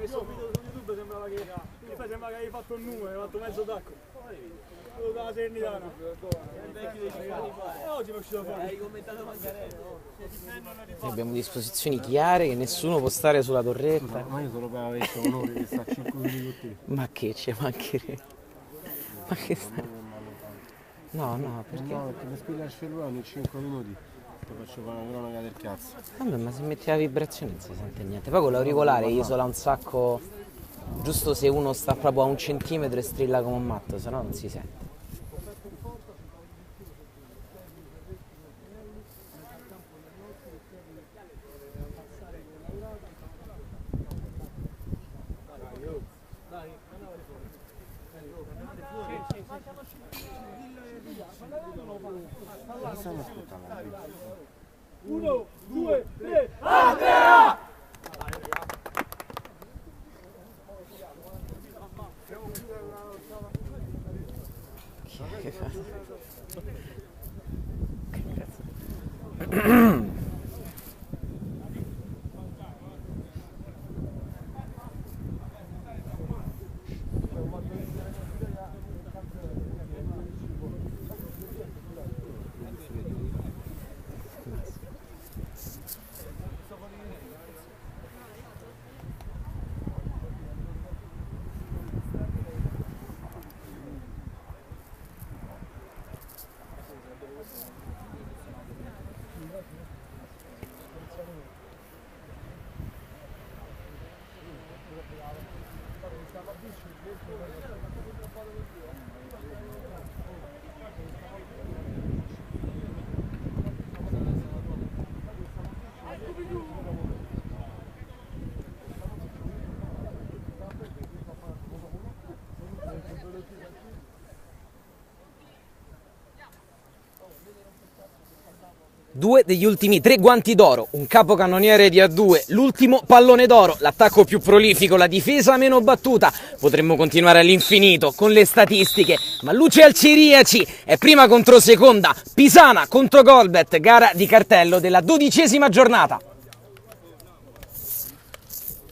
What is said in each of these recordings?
messo un video su YouTube, sembrava che avevi fatto un numero, hai fatto mezzo tacco. Dalla Serenitana. Oggi mi è uscito fuori. Hai commentato Mangarello. Abbiamo disposizioni chiare che nessuno può stare sulla torretta. Ma io solo per aver detto onore di stare 5 minuti con te. Ma che ci mancherebbe? Ma che stai? No, perché? No, perché mi spilla il cellulare ogni 5 minuti. Ti faccio fare una cronaca del cazzo. Vabbè, ma se metti la vibrazione non si sente niente. Poi con l'auricolare isola un sacco. Giusto se uno sta proprio a 1 centimetro e strilla come un matto, se no non si sente. Stiamo aspettando. 1, 2, 3, Andrea! Che cazzo? Due degli ultimi 3 guanti d'oro, un capocannoniere di A2, l'ultimo pallone d'oro, l'attacco più prolifico, la difesa meno battuta. Potremmo continuare all'infinito con le statistiche, ma luce al Ciriaci è prima contro seconda, Pisana contro Golbet, gara di cartello della 12ª giornata.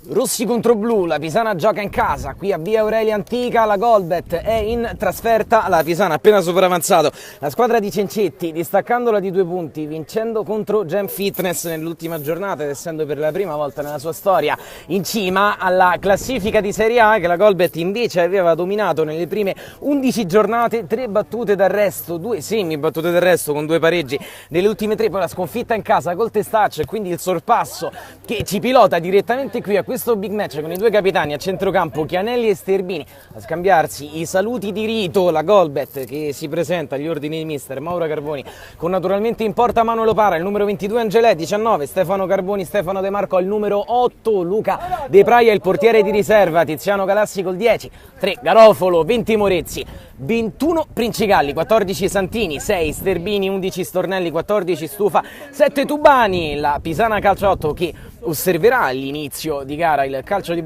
Rossi contro blu, la Pisana gioca in casa, qui a Via Aurelia Antica, la Golbet è in trasferta, la Pisana appena sopravanzato, la squadra di Cencetti distaccandola di 2 punti, vincendo contro Gem Fitness nell'ultima giornata ed essendo per la prima volta nella sua storia in cima alla classifica di Serie A, che la Golbet invece aveva dominato nelle prime 11 giornate, 3 battute d'arresto, 2 semi battute d'arresto con 2 pareggi nelle ultime 3, poi la sconfitta in casa col Testaccio e quindi il sorpasso che ci pilota direttamente qui a questo big match con i 2 capitani a centrocampo Chianelli e Sterbini a scambiarsi i saluti di rito. La Golbet che si presenta agli ordini di mister Mauro Carboni con naturalmente in porta Manuel Opara, il numero 22 Angelè, 19 Stefano Carboni, Stefano De Marco al numero 8 Luca De Praia, il portiere di riserva Tiziano Galassi col 10, 3 Garofolo, 20 Morezzi, 21 Princigalli, 14 Santini, 6 Sterbini, 11 Stornelli, 14 Stufa, 7 Tubani. La Pisana Calcio 8 che osserverà all'inizio di gara il calcio di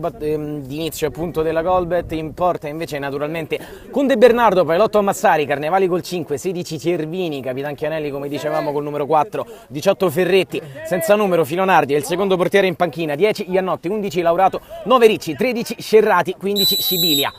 inizio appunto della Golbet, in porta invece naturalmente con De Bernardo, poi l'8 Massari, Carnevali col 5, 16 Cervini, Capitan Chianelli come dicevamo col numero 4, 18 Ferretti, senza numero Filonardi è il secondo portiere in panchina, 10 Iannotti, 11 Laurato, 9 Ricci, 13 Scerrati, 15 Sibilia.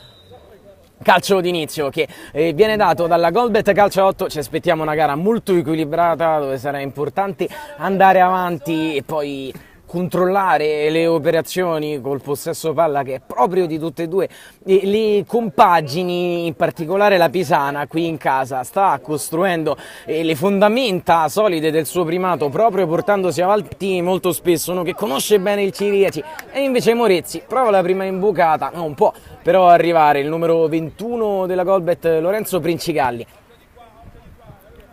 Calcio d'inizio che viene dato dalla Golbet Calcio 8, ci aspettiamo una gara molto equilibrata dove sarà importante andare avanti e poi controllare le operazioni col possesso palla che è proprio di tutte e 2 le compagini, in particolare la Pisana qui in casa sta costruendo le fondamenta solide del suo primato proprio portandosi avanti molto spesso, uno che conosce bene il Ciriaci e invece Morezzi prova la prima imbucata, non può però arrivare il numero 21 della Golbet Lorenzo Princigalli.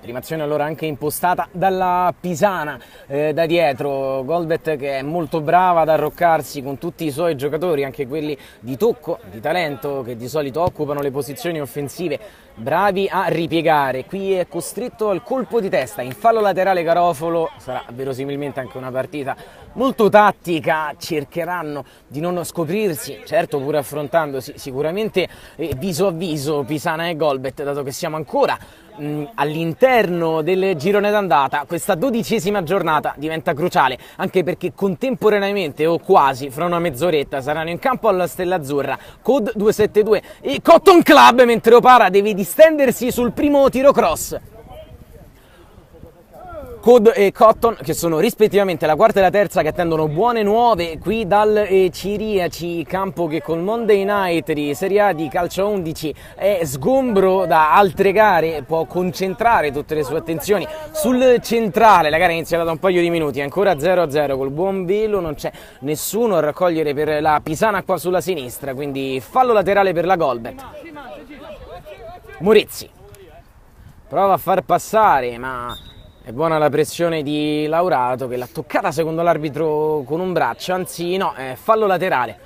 Primazione allora anche impostata dalla Pisana da dietro, Golbet che è molto brava ad arroccarsi con tutti i suoi giocatori, anche quelli di tocco, di talento, che di solito occupano le posizioni offensive, bravi a ripiegare. Qui è costretto al colpo di testa, in fallo laterale Garofolo, sarà verosimilmente anche una partita molto tattica, cercheranno di non scoprirsi, certo pur affrontandosi sicuramente viso a viso Pisana e Golbet, dato che siamo ancora all'interno all'interno del girone d'andata questa 12ª giornata diventa cruciale, anche perché contemporaneamente o quasi fra una mezz'oretta saranno in campo alla Stella Azzurra COD 272 e Cotton Club, mentre Opara deve distendersi sul primo tiro cross. COD e Cotton, che sono rispettivamente la quarta e la terza, che attendono buone nuove qui dal Ciriaci, campo che col Monday Night di Serie A di calcio 11 è sgombro da altre gare, può concentrare tutte le sue attenzioni sul centrale. La gara è iniziata da un paio di minuti, ancora 0-0 col buon velo, non c'è nessuno a raccogliere per la Pisana qua sulla sinistra, quindi fallo laterale per la Golbet. Morizzi prova a far passare, ma è buona la pressione di Laurato, che l'ha toccata secondo l'arbitro con un braccio, anzi no, è fallo laterale.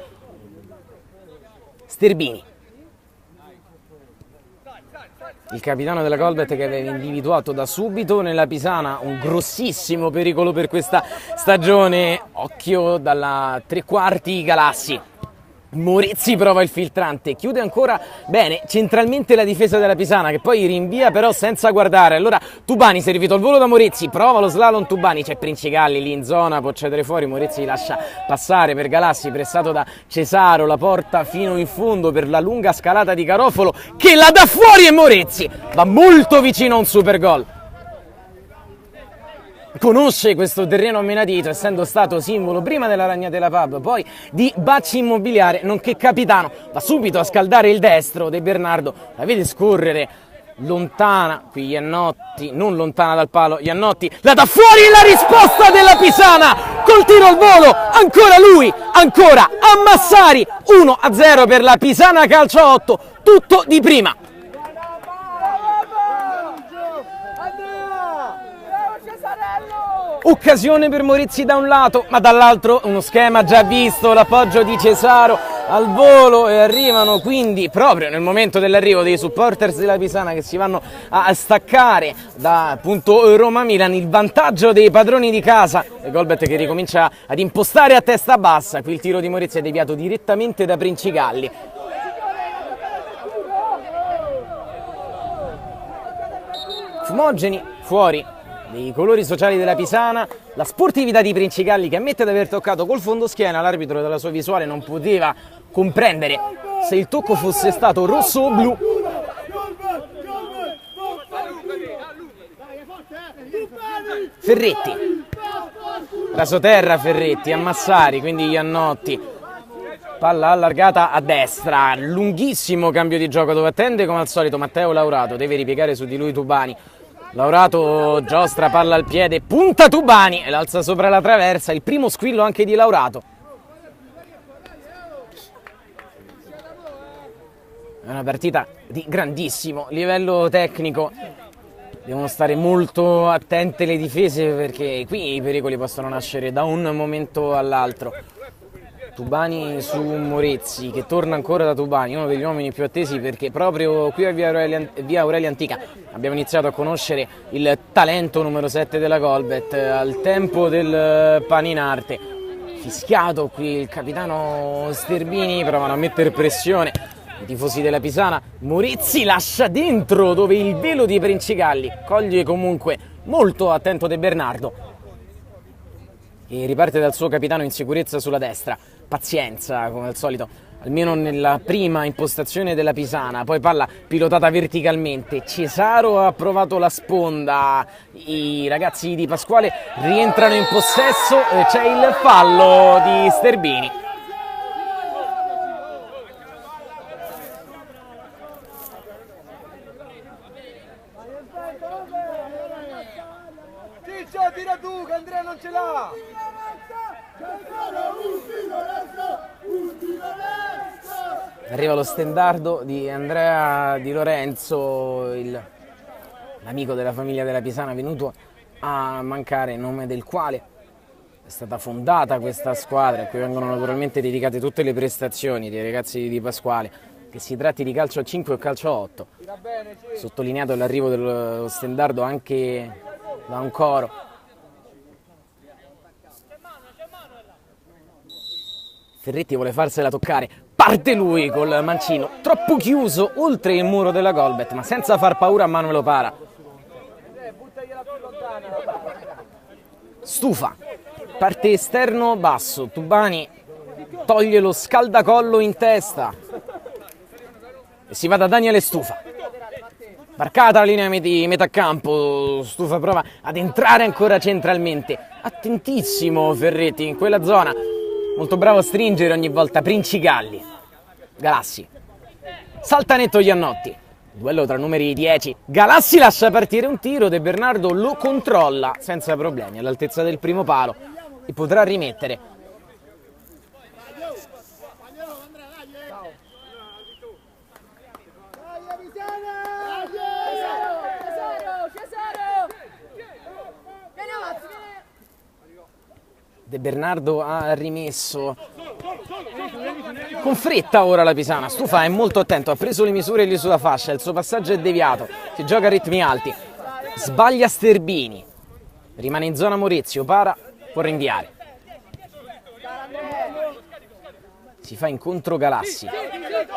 Sterbini, il capitano della Golbet, che aveva individuato da subito nella Pisana un grossissimo pericolo per questa stagione. Occhio dalla tre quarti Galassi. Morizzi prova il filtrante, chiude ancora bene centralmente la difesa della Pisana, che poi rinvia però senza guardare. Allora Tubani, servito al volo da Morizzi, prova lo slalom Tubani, c'è Princigalli lì in zona, può cedere fuori, Morizzi lascia passare per Galassi, pressato da Cesaro, la porta fino in fondo per la lunga scalata di Garofolo, che la dà fuori, e Morizzi va molto vicino a un super gol. Conosce questo terreno a menadito, essendo stato simbolo prima della Ragnatela Pub, poi di Bacci Immobiliare, nonché capitano. Va subito a scaldare il destro De Bernardo, la vede scorrere lontana, qui Iannotti, non lontana dal palo, Iannotti la dà fuori, la risposta della Pisana col tiro al volo, ancora lui, ancora a Massari, 1-0 per la Pisana Calcio 8, tutto di prima. Occasione per Morizzi da un lato, ma dall'altro uno schema già visto, l'appoggio di Cesaro al volo, e arrivano quindi proprio nel momento dell'arrivo dei supporters della Pisana, che si vanno a staccare da appunto Roma-Milan, il vantaggio dei padroni di casa. E Golbet che ricomincia ad impostare a testa bassa, qui il tiro di Morizzi è deviato direttamente da Princigalli. Fumogeni fuori dei colori sociali della Pisana, la sportività di Princigalli, che ammette di aver toccato col fondoschiena. L'arbitro dalla sua visuale non poteva comprendere se il tocco fosse stato rosso o blu. Ferretti, rasoterra Ferretti a Massari, quindi Iannotti, palla allargata a destra, lunghissimo cambio di gioco dove attende come al solito Matteo Laurato, deve ripiegare su di lui Tubani. Laurato giostra, palla al piede, punta Tubani e l'alza sopra la traversa, il primo squillo anche di Laurato. È una partita di grandissimo livello tecnico, devono stare molto attente le difese, perché qui i pericoli possono nascere da un momento all'altro. Tubani su Morizzi, che torna ancora da Tubani, uno degli uomini più attesi, perché proprio qui a via Aurelia Antica abbiamo iniziato a conoscere il talento numero 7 della Golbet al tempo del Paninarte. Fischiato qui il capitano Sterbini, provano a mettere pressione i tifosi della Pisana. Morizzi lascia dentro, dove il velo di Princigalli coglie comunque molto attento De Bernardo, e riparte dal suo capitano in sicurezza sulla destra. Pazienza come al solito, almeno nella prima impostazione della Pisana, poi palla pilotata verticalmente. Cesaro ha provato la sponda, i ragazzi di Pasquale rientrano in possesso, c'è il fallo di Sterbini. Ciccio, tira tu che Andrea non ce l'ha! Arriva lo stendardo di Andrea Di Lorenzo, l'amico della famiglia della Pisana, venuto a mancare, in nome del quale è stata fondata questa squadra, a cui vengono naturalmente dedicate tutte le prestazioni dei ragazzi di Pasquale, che si tratti di calcio a 5 o calcio a 8. Sottolineato l'arrivo dello stendardo anche da un coro. Ferretti vuole farsela toccare, parte lui col mancino, troppo chiuso oltre il muro della Golbet, ma senza far paura a Manuel Opara. Stufa, parte esterno basso, Tubani toglie lo scaldacollo in testa e si va da Daniele Stufa. Marcata la linea di metà campo, Stufa prova ad entrare ancora centralmente. Attentissimo Ferretti in quella zona, molto bravo a stringere ogni volta Princigalli. Galassi, salta netto Iannotti, duello tra numeri 10. Galassi lascia partire un tiro, De Bernardo lo controlla senza problemi all'altezza del primo palo e potrà rimettere. De Bernardo ha rimesso con fretta ora la Pisana. Stufa è molto attento, ha preso le misure lì sulla fascia, il suo passaggio è deviato, si gioca a ritmi alti, sbaglia Sterbini, rimane in zona Maurizio, para, può rinviare, si fa incontro Galassi,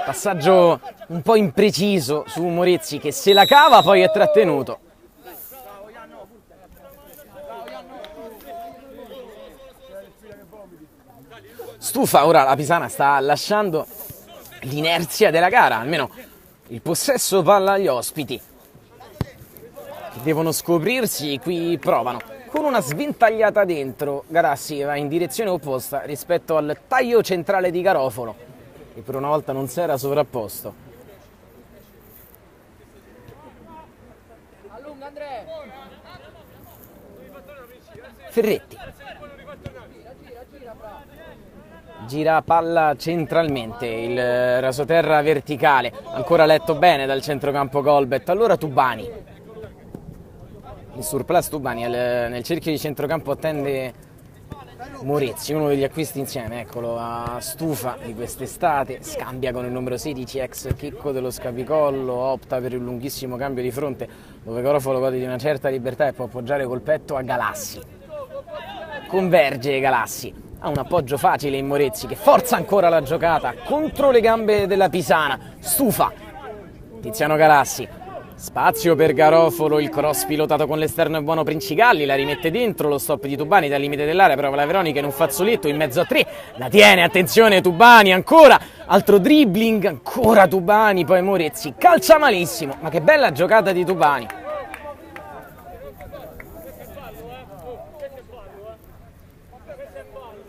passaggio un po' impreciso su Morizzi che se la cava, poi è trattenuto. Stufa, ora la Pisana sta lasciando l'inerzia della gara, almeno il possesso palla agli ospiti, che devono scoprirsi, qui provano. Con una sventagliata dentro, Galassi va in direzione opposta rispetto al taglio centrale di Garofalo, che per una volta non si era sovrapposto. Ferretti. Gira palla centralmente, il rasoterra verticale, ancora letto bene dal centrocampo Golbet. Allora Tubani, in surplus Tubani, nel cerchio di centrocampo attende Morizzi, uno degli acquisti insieme, eccolo, a Stufa di quest'estate, scambia con il numero 16 ex Chicco dello Scapicollo, opta per il lunghissimo cambio di fronte dove Garofalo gode di una certa libertà e può appoggiare col petto a Galassi. Converge Galassi. Ha un appoggio facile in Morizzi che forza ancora la giocata contro le gambe della Pisana. Stufa, Tiziano Galassi, spazio per Garofalo, il cross pilotato con l'esterno è buono Princigalli, la rimette dentro, lo stop di Tubani dal limite dell'area, prova la Veronica in un fazzoletto in mezzo a tre, la tiene, attenzione Tubani, ancora, altro dribbling, ancora Tubani, poi Morizzi, calcia malissimo, ma che bella giocata di Tubani.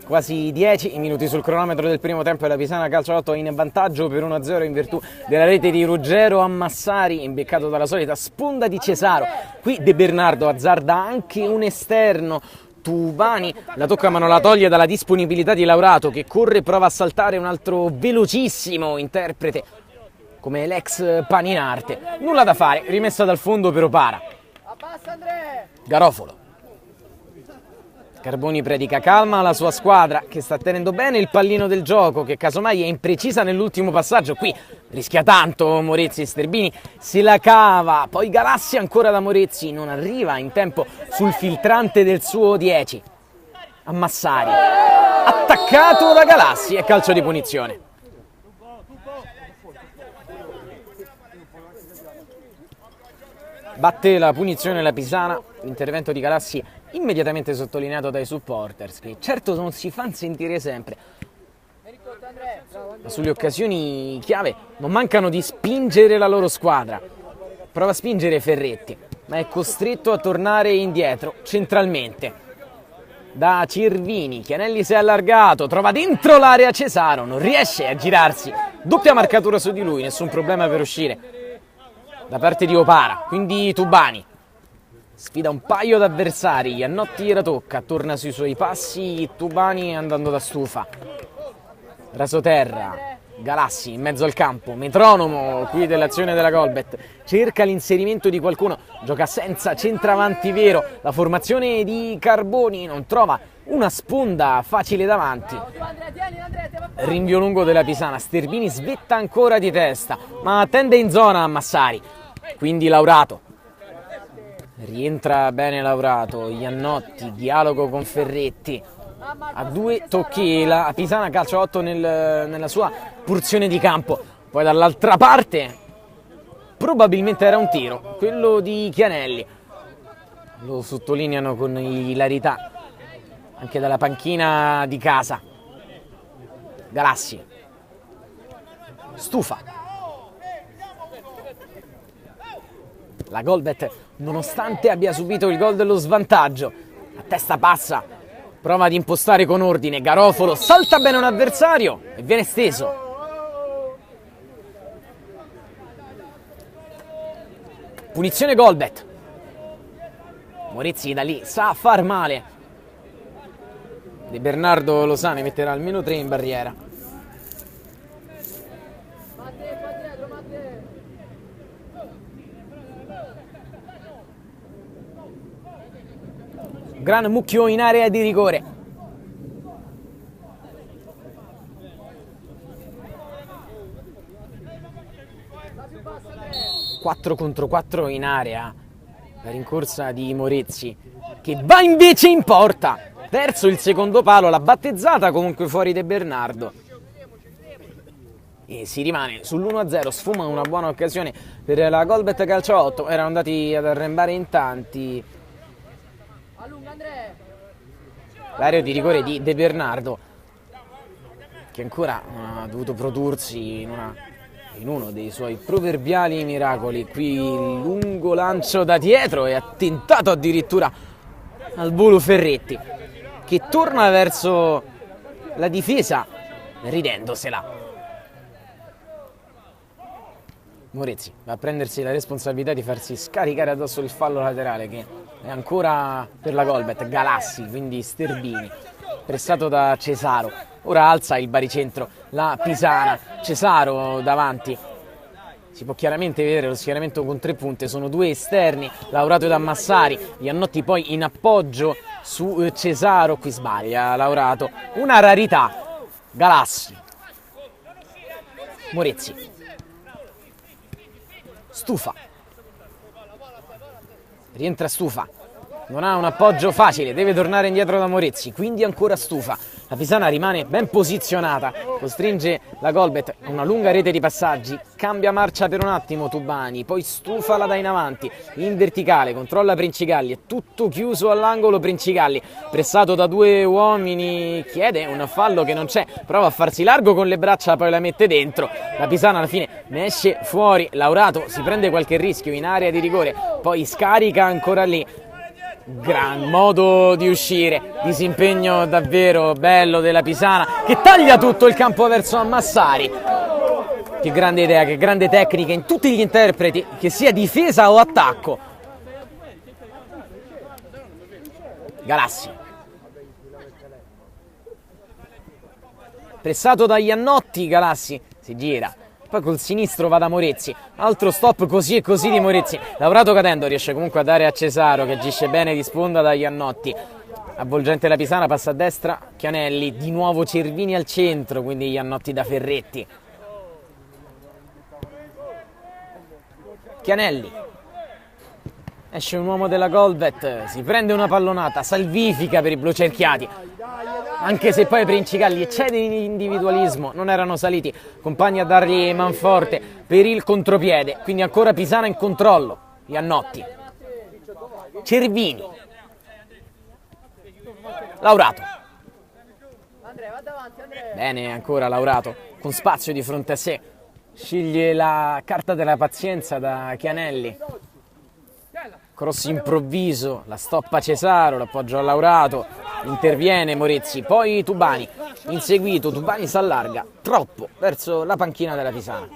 Quasi 10 minuti sul cronometro del primo tempo e la Pisana Calciolotto in vantaggio per 1-0 in virtù della rete di Ruggero Ammassari, imbeccato dalla solita sponda di Cesaro. Qui De Bernardo azzarda anche un esterno, Tubani la tocca ma non la toglie dalla disponibilità di Laurato che corre, prova a saltare un altro velocissimo interprete come l'ex Paninarte. Nulla da fare, rimessa dal fondo per Opara. Garofalo. Carboni predica calma alla sua squadra che sta tenendo bene il pallino del gioco, che casomai è imprecisa nell'ultimo passaggio. Qui rischia tanto Morizzi, Sterbini se la cava, poi Galassi ancora da Morizzi, non arriva in tempo sul filtrante del suo 10. Ammassari, attaccato da Galassi e calcio di punizione. Batte la punizione la Pisana, l'intervento di Galassi immediatamente sottolineato dai supporters, che certo non si fanno sentire sempre, ma sulle occasioni chiave non mancano di spingere la loro squadra. Prova a spingere Ferretti, ma è costretto a tornare indietro centralmente da Cirvini. Chianelli si è allargato, trova dentro l'area Cesaro, non riesce a girarsi, doppia marcatura su di lui, nessun problema per uscire da parte di Opara. Quindi Tubani sfida un paio d'avversari, Iannotti la tocca, torna sui suoi passi Tubani andando da Stufa. Rasoterra, Galassi in mezzo al campo, metronomo qui dell'azione della Golbet, cerca l'inserimento di qualcuno, gioca senza centravanti vero, la formazione di Carboni non trova una sponda facile davanti. Rinvio lungo della Pisana, Sterbini svetta ancora di testa, ma tende in zona a Massari, quindi Laurato. Rientra bene Laurato, Iannotti, dialogo con Ferretti, a due tocchi la Pisana Calciolotto nella sua porzione di campo, poi dall'altra parte probabilmente era un tiro, quello di Chianelli. lo sottolineano con ilarità anche dalla panchina di casa. Galassi stufa. La Golbet, nonostante abbia subito il gol dello svantaggio, a testa bassa, prova ad impostare con ordine. Garofalo salta bene un avversario e viene steso. Punizione Golbet. Morizzi da lì sa far male. De Bernardo lo sa, ne metterà almeno 3 in barriera. Gran mucchio in area di rigore. Quattro contro 4 in area. La rincorsa di Morizzi, che va invece in porta. Perso il secondo palo, la battezzata comunque fuori De Bernardo. E si rimane sull'1-0, sfuma una buona occasione per la Golbet calcio 8. Erano andati ad arrembare in tanti. L'area di rigore di De Bernardo, che ancora non ha dovuto prodursi in uno dei suoi proverbiali miracoli. Qui il lungo lancio da dietro e ha tentato addirittura al volo Ferretti, che torna verso la difesa ridendosela. Morizzi va a prendersi la responsabilità di farsi scaricare addosso il fallo laterale, che è ancora per la Golbet. Galassi, quindi Sterbini, pressato da Cesaro. Ora alza il baricentro la Pisana. Cesaro davanti. Si può chiaramente vedere lo schieramento con 3 punte. Sono 2 esterni, Laurato ed Ammassari. Iannotti poi in appoggio su Cesaro. Qui sbaglia Laurato. Una rarità. Galassi. Morizzi. Stufa. Rientra Stufa. Non ha un appoggio facile, deve tornare indietro da Morizzi, quindi ancora Stufa. La Pisana rimane ben posizionata, costringe la Golbet a una lunga rete di passaggi, cambia marcia per un attimo Tubani, poi Stufa la dà in avanti, in verticale, controlla Princigalli, è tutto chiuso all'angolo Princigalli, pressato da 2 uomini, chiede un fallo che non c'è, prova a farsi largo con le braccia, poi la mette dentro. La Pisana alla fine ne esce fuori, Laurato si prende qualche rischio in area di rigore, poi scarica ancora lì. Gran modo di uscire, disimpegno davvero bello della Pisana, che taglia tutto il campo verso Ammassari. Che grande idea, che grande tecnica in tutti gli interpreti, che sia difesa o attacco. Galassi. Pressato da Iannotti, Galassi si gira. Poi col sinistro va da Morizzi, altro stop così e così di Morizzi. Laurato cadendo riesce comunque a dare a Cesaro, che agisce bene di sponda da Iannotti. Avvolgente la Pisana, passa a destra Chianelli, di nuovo Cervini al centro, quindi Iannotti da Ferretti. Chianelli. Esce un uomo della Golbet, si prende una pallonata, salvifica per i blu cerchiati. Anche se poi Princigalli eccede in individualismo, non erano saliti, compagni a dargli manforte per il contropiede, quindi ancora Pisana in controllo. Iannotti. Cervini. Laurato. Bene ancora Laurato, con spazio di fronte a sé. Sceglie la carta della pazienza da Chianelli. Cross improvviso, la stoppa Cesaro, l'appoggio a Laurato, interviene Morizzi, poi Tubani, inseguito, Tubani si allarga troppo verso la panchina della Pisana.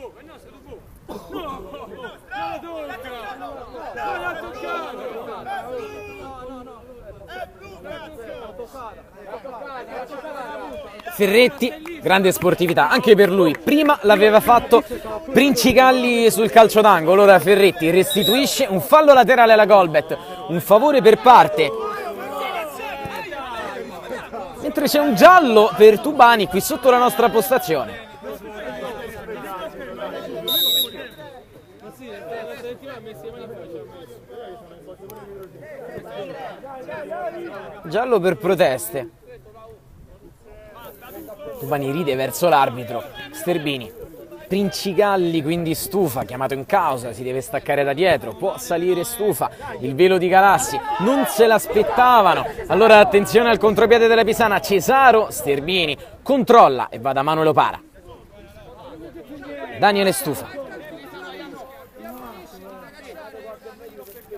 Ferretti, grande sportività anche per lui, prima l'aveva fatto Princigalli sul calcio d'angolo, ora Ferretti restituisce un fallo laterale alla Golbet, un favore per parte, mentre c'è un giallo per Tubani qui sotto la nostra postazione. Giallo per proteste. Tubani ride verso l'arbitro. Sterbini. Princigalli quindi stufa, chiamato in causa, si deve staccare da dietro, può salire stufa, il velo di Galassi, non se l'aspettavano, allora attenzione al contropiede della Pisana, Cesaro, Sterbini, controlla e va da Manuel Opara. Daniele stufa.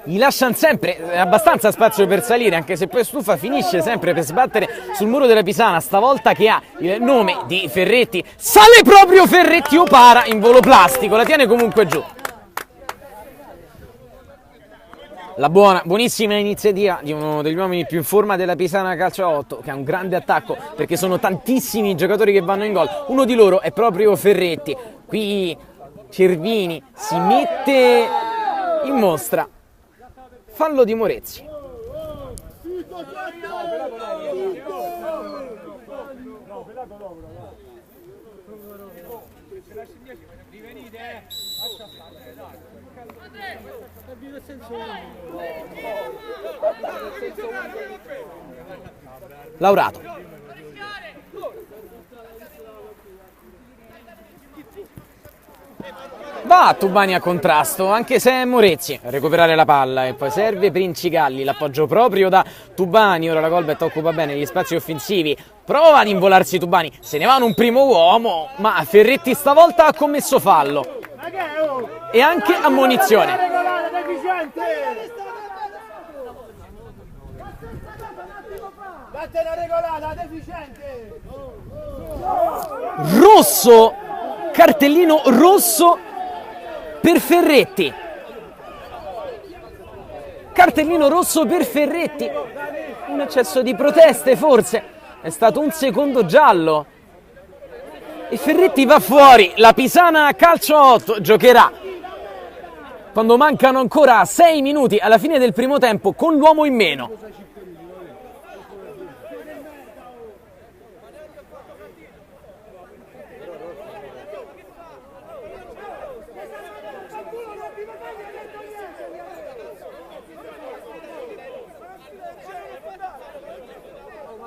Gli lasciano sempre abbastanza spazio per salire, anche se poi stufa finisce sempre per sbattere sul muro della Pisana, stavolta che ha il nome di Ferretti. Sale proprio Ferretti, Opara in volo plastico, la tiene comunque giù. La buonissima iniziativa di uno degli uomini più in forma della Pisana Calcio a 8, che ha un grande attacco perché sono tantissimi i giocatori che vanno in gol. Uno di loro è proprio Ferretti. Qui Cervini si mette in mostra. Fallo di Morezzi. Laurato. Va Tubani a contrasto, anche se è Morezzi a recuperare la palla e poi serve Princigalli, l'appoggio proprio da Tubani, ora la Golbet occupa bene gli spazi offensivi, prova ad involarsi Tubani, se ne va un primo uomo, ma Ferretti stavolta ha commesso fallo e anche ammonizione. Rosso, cartellino rosso per Ferretti. Cartellino rosso per Ferretti. Un eccesso di proteste forse. È stato un secondo giallo. E Ferretti va fuori. La Pisana Calcio a 8 giocherà quando mancano ancora 6 minuti alla fine del primo tempo con l'uomo in meno.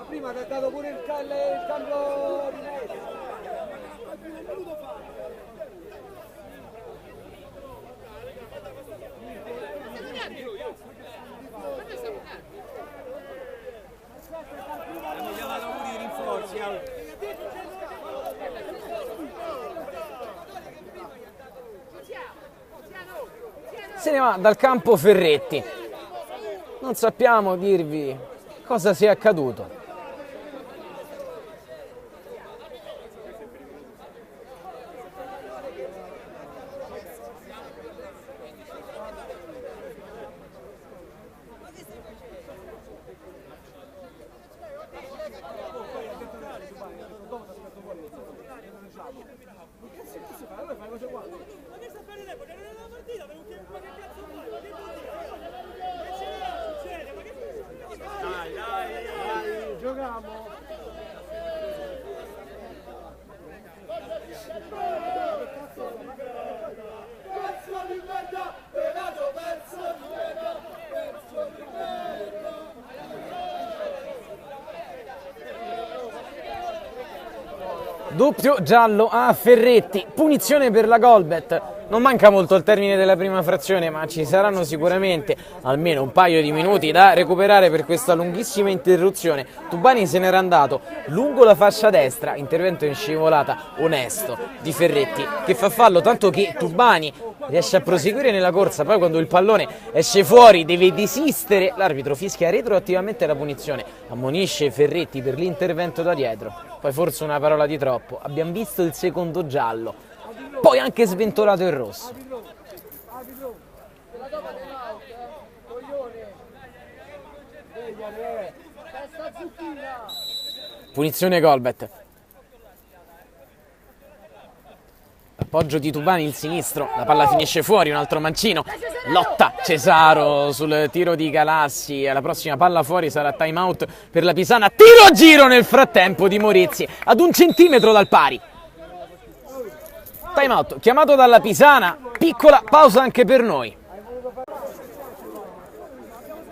Prima ti ha dato pure il cambio di Se ne va dal campo Ferretti. Non sappiamo dirvi cosa sia accaduto. Giochiamo. Doppio giallo a Ferretti, punizione per la Golbet. Non manca molto al termine della prima frazione, ma ci saranno sicuramente almeno un paio di minuti da recuperare per questa lunghissima interruzione. Tubani se n'era andato lungo la fascia destra, intervento in scivolata onesto di Ferretti che fa fallo, tanto che Tubani riesce a proseguire nella corsa, poi quando il pallone esce fuori deve desistere, l'arbitro fischia retroattivamente la punizione, ammonisce Ferretti per l'intervento da dietro, poi forse una parola di troppo, abbiamo visto il secondo giallo. Poi anche sventolato il rosso. Punizione Golbet. Appoggio di Tubani, il sinistro, la palla finisce fuori, un altro mancino, lotta Cesaro sul tiro di Galassi, alla prossima palla fuori sarà time out per la Pisana, tiro a giro nel frattempo di Morezzi, ad 1 centimetro dal pari. Time out chiamato dalla Pisana, piccola pausa anche per noi.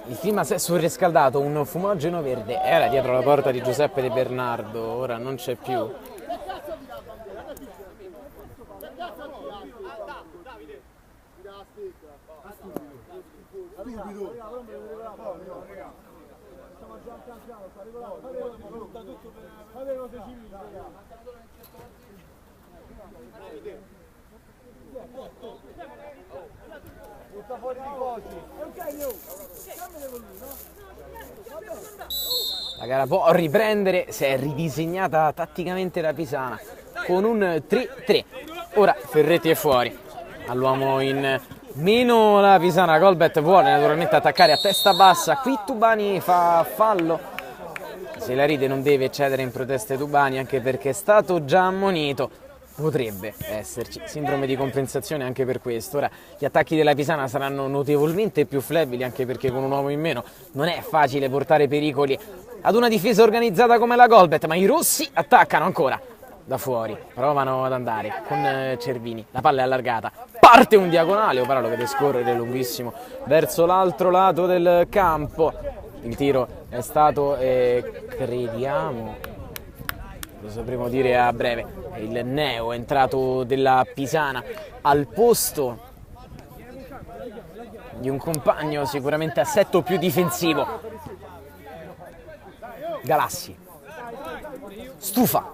Il clima si è surriscaldato, un fumogeno verde era dietro la porta di Giuseppe De Bernardo, ora non c'è più. La gara può riprendere, si è ridisegnata tatticamente la Pisana con un 3-3. Ora Ferretti è fuori, all'uomo in meno la Pisana. Colbert vuole naturalmente attaccare a testa bassa, qui Tubani fa fallo. Se la ride non deve cedere in proteste Tubani, anche perché è stato già ammonito. Potrebbe esserci sindrome di compensazione anche per questo. Ora gli attacchi della Pisana saranno notevolmente più flebili, anche perché con un uomo in meno non è facile portare pericoli ad una difesa organizzata come la Colbert, ma i rossi attaccano ancora da fuori, provano ad andare con Cervini, la palla è allargata, parte un diagonale, Opara lo vede scorrere lunghissimo verso l'altro lato del campo. Il tiro è stato, crediamo, lo sapremo dire a breve, il neo entrato della Pisana al posto di un compagno sicuramente assetto più difensivo. Galassi, Stufa,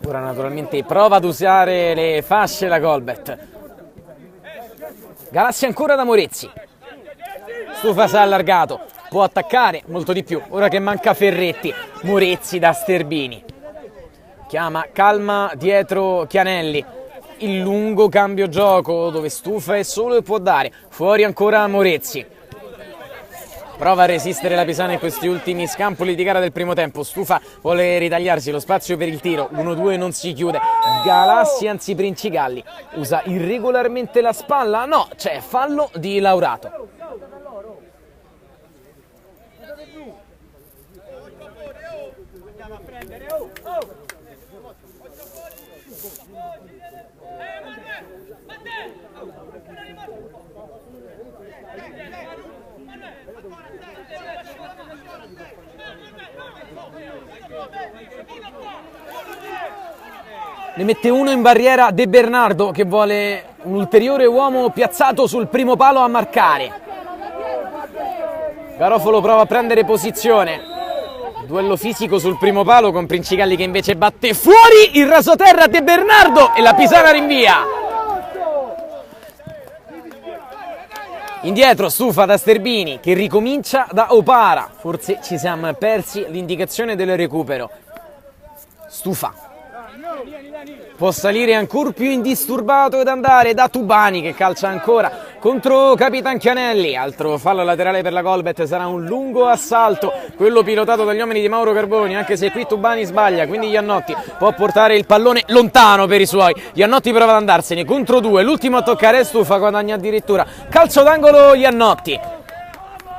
ora naturalmente prova ad usare le fasce la Colbert. Galassi ancora da Morezzi, Stufa si è allargato, può attaccare molto di più, ora che manca Ferretti. Morezzi da Sterbini, chiama calma dietro Chianelli, il lungo cambio gioco dove Stufa è solo e può dare, fuori ancora Morezzi. Prova a resistere la Pisana in questi ultimi scampoli di gara del primo tempo. Stufa vuole ritagliarsi lo spazio per il tiro, 1-2 non si chiude. Galassi, anzi Princigalli, usa irregolarmente la spalla, no, c'è fallo di Laurato. Ne mette uno in barriera De Bernardo, che vuole un ulteriore uomo piazzato sul primo palo a marcare. Garofalo prova a prendere posizione, duello fisico sul primo palo con Princigalli che invece batte fuori il rasoterra De Bernardo e la Pisana rinvia. Indietro Stufa da Sterbini che ricomincia da Opara, forse ci siamo persi l'indicazione del recupero. Stufa può salire ancora più indisturbato ed andare da Tubani che calcia ancora contro Capitan Chianelli. Altro fallo laterale per la Colbert, sarà un lungo assalto, quello pilotato dagli uomini di Mauro Carboni, anche se qui Tubani sbaglia, quindi Iannotti può portare il pallone lontano per i suoi. Iannotti prova ad andarsene contro due, l'ultimo a toccare è Stufa, guadagna addirittura calcio d'angolo Iannotti.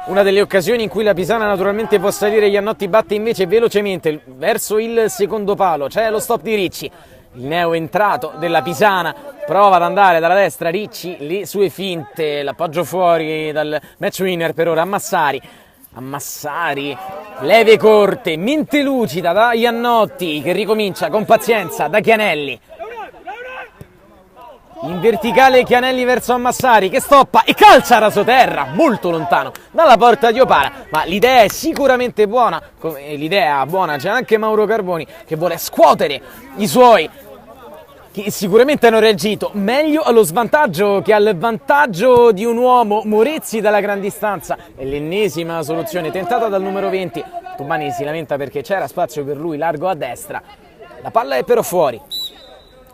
Una delle occasioni in cui la Pisana naturalmente può salire, Iannotti batte invece velocemente verso il secondo palo, c'è lo stop di Ricci. Il neo entrato della Pisana prova ad andare dalla destra, Ricci, le sue finte, l'appoggio fuori dal match winner per ora a Massari. A Massari, leve corte, mente lucida da Iannotti che ricomincia con pazienza da Chianelli. In verticale Chianelli verso Massari che stoppa e calcia rasoterra molto lontano dalla porta di Opara, ma l'idea è sicuramente buona, come l'idea buona c'è anche Mauro Carboni che vuole scuotere i suoi, che sicuramente hanno reagito meglio allo svantaggio che al vantaggio di un uomo. Morezzi dalla gran distanza è l'ennesima soluzione tentata dal numero 20. Tubani si lamenta perché c'era spazio per lui largo a destra, la palla è però fuori.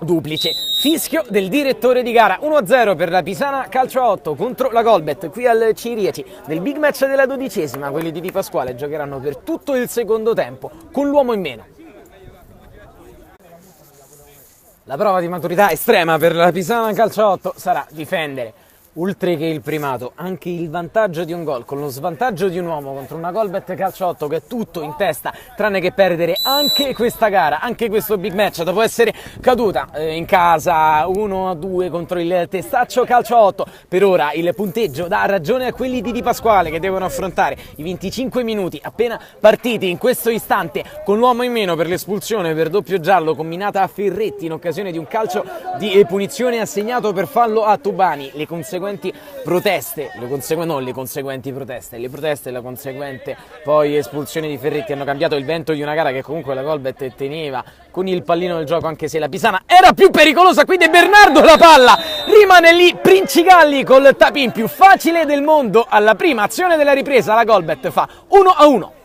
Duplice fischio del direttore di gara, 1-0 per la Pisana calcio a 8 contro la Colbert qui al Cirieci nel big match della 12ª. Quelli di Di Pasquale giocheranno per tutto il secondo tempo con l'uomo in meno. La prova di maturità estrema per la Pisana calcio a 8 sarà difendere oltre che il primato, anche il vantaggio di un gol, con lo svantaggio di un uomo contro una Golbet Calcio 8 che è tutto in testa, tranne che perdere anche questa gara, anche questo big match, dopo essere caduta in casa 1-2 contro il Testaccio Calcio 8. Per ora il punteggio dà ragione a quelli di Di Pasquale, che devono affrontare i 25 minuti appena partiti in questo istante, con l'uomo in meno per l'espulsione per doppio giallo combinata a Ferretti in occasione di un calcio di punizione assegnato per fallo a Tubani. Le proteste, le proteste e la conseguente poi espulsione di Ferretti hanno cambiato il vento di una gara che comunque la Golbet teneva con il pallino del gioco, anche se la Pisana era più pericolosa. Qui De Bernardo, la palla rimane lì, Princigalli col tap-in più facile del mondo. Alla prima azione della ripresa la Golbet fa 1-1.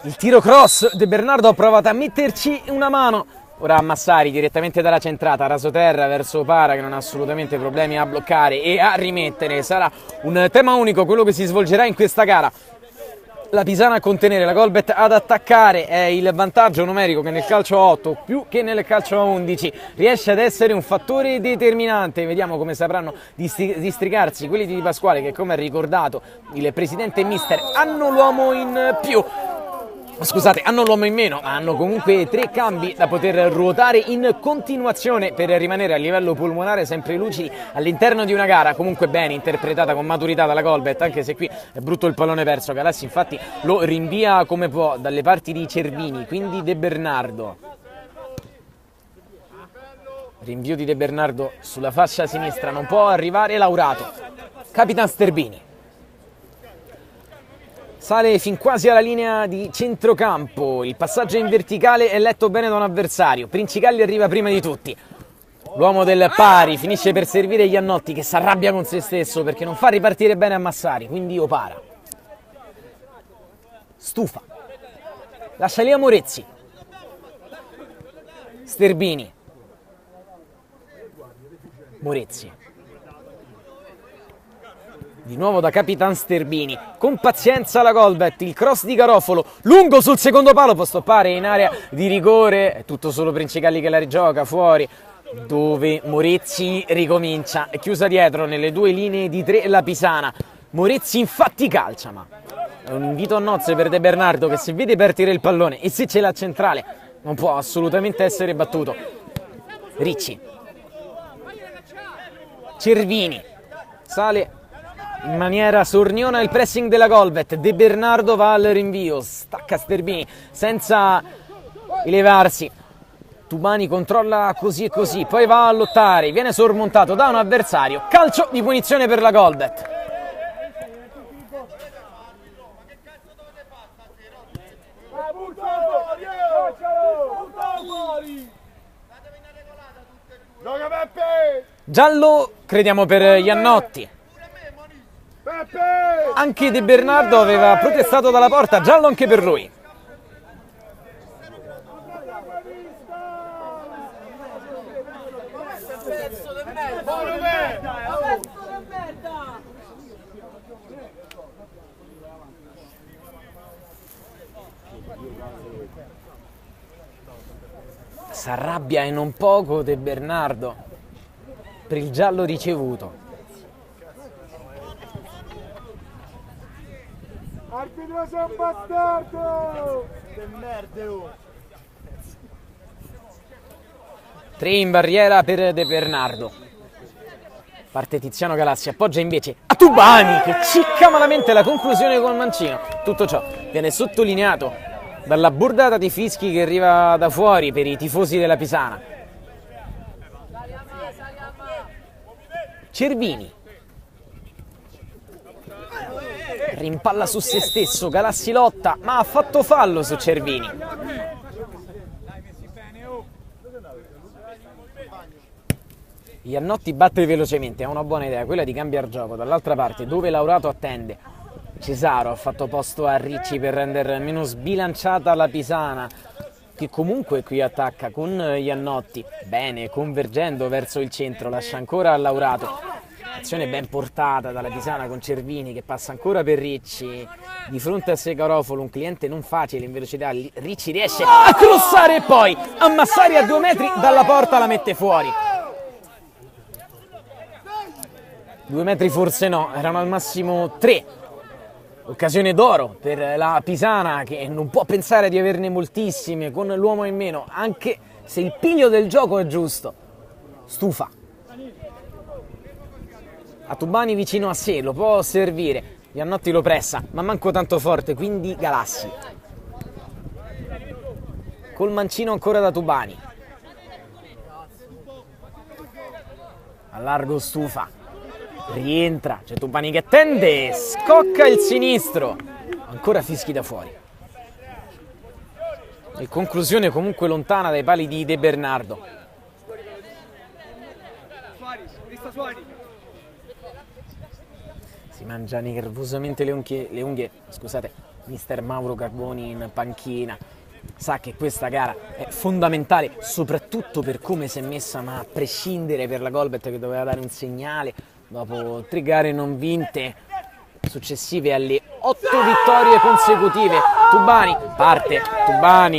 Il tiro cross, De Bernardo ha provato a metterci una mano. Ora Massari direttamente dalla centrata, rasoterra verso Para, che non ha assolutamente problemi a bloccare e a rimettere. Sarà un tema unico quello che si svolgerà in questa gara. La Pisana a contenere, la Golbet ad attaccare. È il vantaggio numerico che nel calcio 8 più che nel calcio 11 riesce ad essere un fattore determinante. Vediamo come sapranno districarsi quelli di Di Pasquale, che come ha ricordato il presidente mister hanno l'uomo in più. Scusate, hanno l'uomo in meno, ma hanno comunque 3 cambi da poter ruotare in continuazione per rimanere a livello polmonare sempre lucidi all'interno di una gara comunque bene interpretata, con maturità dalla Golbet, anche se qui è brutto il pallone perso. Galassi infatti lo rinvia come può dalle parti di Cervini, quindi De Bernardo. Rinvio di De Bernardo sulla fascia sinistra, non può arrivare Laurato. Capitan Sterbini. Sale fin quasi alla linea di centrocampo, il passaggio in verticale è letto bene da un avversario. Princigalli arriva prima di tutti. L'uomo del pari finisce per servire Iannotti, che si arrabbia con se stesso perché non fa ripartire bene a Massari, quindi Opara. Stufa. Lascia lì a Morezzi. Sterbini. Morezzi. Di nuovo da Capitan Sterbini, con pazienza la Golbet, il cross di Garofalo, lungo sul secondo palo, può stoppare in area di rigore, è tutto solo Princigalli che la rigioca fuori, dove Morezzi ricomincia, è chiusa dietro nelle 2 linee di 3 la Pisana. Morezzi infatti calcia, ma è un invito a nozze per De Bernardo, che se vede partire il pallone e se ce l'ha centrale non può assolutamente essere battuto. Ricci. Cervini, sale in maniera sorniona il pressing della Golbet. De Bernardo va al rinvio, stacca Sterbini senza elevarsi. Tubani controlla così e così, poi va a lottare, viene sormontato da un avversario. Calcio di punizione per la Golbet. Giallo, crediamo, per Iannotti. Anche De Bernardo aveva protestato dalla porta, giallo anche per lui. S'arrabbia e non poco De Bernardo per il giallo ricevuto. Arbitro, sei un bastardo! Che merda, oh! 3 in barriera per De Bernardo. Parte Tiziano Galassi, appoggia invece a Tubani, che cicca malamente la conclusione col mancino. Tutto ciò viene sottolineato dalla bordata di fischi che arriva da fuori per i tifosi della Pisana. Cervini rimpalla su se stesso, Galassi lotta, ma ha fatto fallo su Cervini. Iannotti batte velocemente, ha una buona idea, quella di cambiare gioco. Dall'altra parte, dove Laurato attende, Cesaro ha fatto posto a Ricci per rendere meno sbilanciata la Pisana, che comunque qui attacca con Iannotti. Bene, convergendo verso il centro, lascia ancora a Laurato. azione ben portata dalla Pisana con Cervini che passa ancora per Ricci, di fronte a sé Garofalo, un cliente non facile in velocità. Ricci riesce a crossare e poi ammassare a 2 metri dalla porta, la mette fuori. 2 metri forse no, erano al massimo 3. Occasione d'oro per la Pisana, che non può pensare di averne moltissime con l'uomo in meno, anche se il piglio del gioco è giusto. Stufa a Tubani vicino a sé, lo può servire. Iannotti lo pressa, ma manco tanto forte, quindi Galassi. Col mancino ancora da Tubani. A largo Stufa. Rientra, c'è Tubani che tende, scocca il sinistro. Ancora fischi da fuori. E conclusione comunque lontana dai pali di De Bernardo. Si mangia nervosamente le unghie, scusate, mister Mauro Carboni in panchina. Sa che questa gara è fondamentale, soprattutto per come si è messa, ma a prescindere per la Golbet, che doveva dare un segnale dopo 3 gare non vinte successive alle 8 vittorie consecutive. Tubani parte,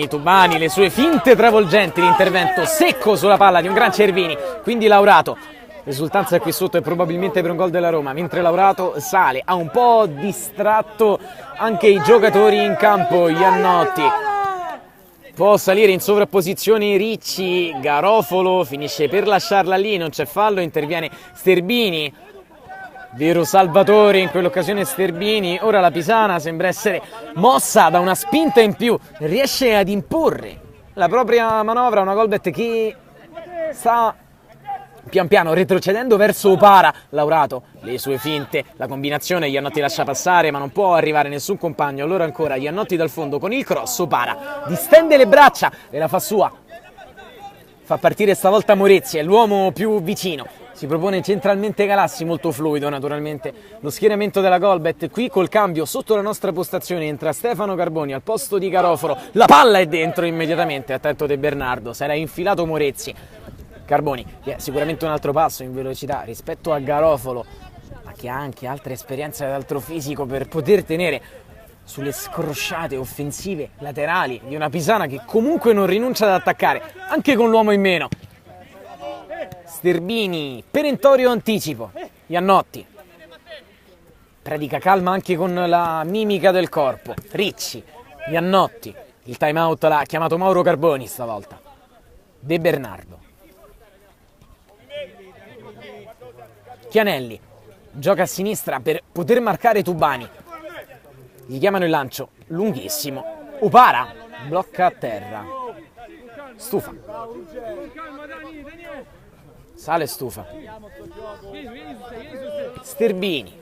Tubani, le sue finte travolgenti, l'intervento secco sulla palla di un gran Cervini, quindi Laurato. L'esultanza qui sotto è probabilmente per un gol della Roma, mentre Laurato sale, ha un po' distratto anche i giocatori in campo. Iannotti può salire in sovrapposizione Ricci, Garofalo finisce per lasciarla lì, non c'è fallo, interviene Sterbini, vero salvatore in quell'occasione Sterbini. Ora la Pisana sembra essere mossa da una spinta in più, riesce ad imporre la propria manovra, una Golbet che sta pian piano retrocedendo verso Opara. Laurato, le sue finte, la combinazione, Iannotti lascia passare ma non può arrivare nessun compagno. Allora ancora Iannotti dal fondo con il cross, Opara distende le braccia e la fa sua. Fa partire stavolta Morezzi, è l'uomo più vicino. Si propone centralmente Galassi, molto fluido naturalmente lo schieramento della Golbet. Qui col cambio sotto la nostra postazione entra Stefano Carboni al posto di Garofalo. La palla è dentro immediatamente, attento De Bernardo, si era infilato Morezzi. Carboni, che è sicuramente un altro passo in velocità rispetto a Garofalo, ma che ha anche altre esperienze ad altro fisico per poter tenere sulle scrosciate offensive laterali di una Pisana che comunque non rinuncia ad attaccare, anche con l'uomo in meno. Sterbini, perentorio anticipo. Iannotti predica calma anche con la mimica del corpo. Ricci, Iannotti, il time out l'ha chiamato Mauro Carboni stavolta. De Bernardo, Chianelli gioca a sinistra per poter marcare Tubani, gli chiamano il lancio lunghissimo. Opara blocca a terra. Stufa, sale Stufa. Sterbini,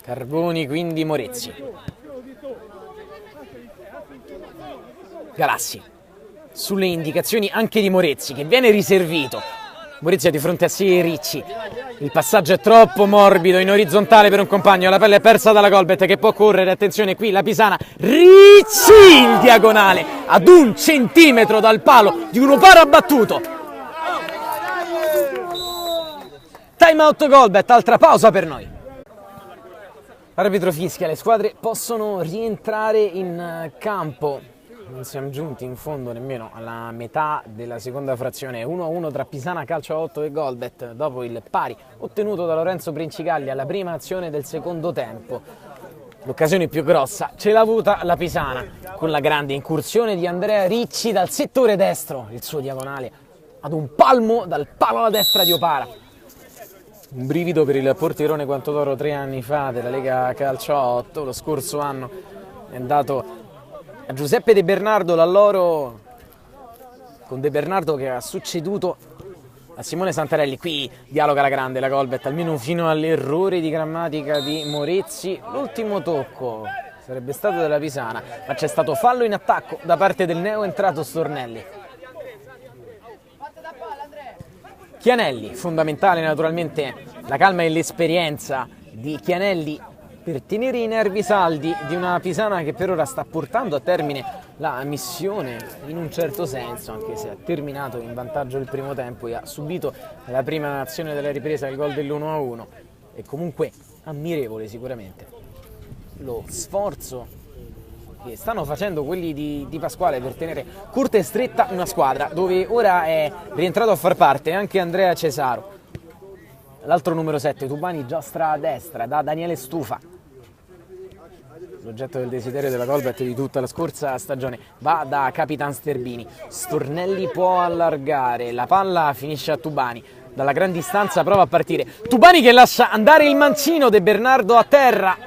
Carboni, quindi Morezzi. Galassi, sulle indicazioni anche di Morezzi, che viene riservito. Morezzi ha di fronte a sé Ricci. Il passaggio è troppo morbido in orizzontale per un compagno. La pelle è persa dalla Golbet che può correre. Attenzione qui la Pisana. Ricci il diagonale ad 1 centimetro dal palo di un Opara battuto. Time out Golbet, altra pausa per noi. Arbitro fischia, le squadre possono rientrare in campo. Non siamo giunti in fondo nemmeno alla metà della seconda frazione. 1-1 tra Pisana Calcio a 8 e Golbet dopo il pari ottenuto da Lorenzo Princigalli alla prima azione del secondo tempo. L'occasione più grossa ce l'ha avuta la Pisana con la grande incursione di Andrea Ricci dal settore destro, il suo diagonale ad un palmo dal palo alla destra di Opara. Un brivido per il portierone Quantodoro 3 anni fa della Lega Calcio a 8. Lo scorso anno è andato a Giuseppe De Bernardo l'alloro, con De Bernardo che ha succeduto a Simone Santarelli. Qui dialoga la grande la Golbet, almeno fino all'errore di grammatica di Morezzi. L'ultimo tocco sarebbe stato della Pisana, ma c'è stato fallo in attacco da parte del neo entrato Stornelli. Chianelli, fondamentale naturalmente la calma e l'esperienza di Chianelli per tenere i nervi saldi di una Pisana che per ora sta portando a termine la missione in un certo senso, anche se ha terminato in vantaggio il primo tempo e ha subito la prima azione della ripresa, il gol dell'1-1. E comunque ammirevole sicuramente lo sforzo che stanno facendo quelli di Pasquale per tenere corta e stretta una squadra dove ora è rientrato a far parte anche Andrea Cesaro. L'altro numero 7, Tubani, giostra a destra da Daniele Stufa, l'oggetto del desiderio della Colbert di tutta la scorsa stagione, va da Capitan Sterbini. Stornelli può allargare, la palla finisce a Tubani, dalla gran distanza prova a partire Tubani che lascia andare il mancino, De Bernardo a terra,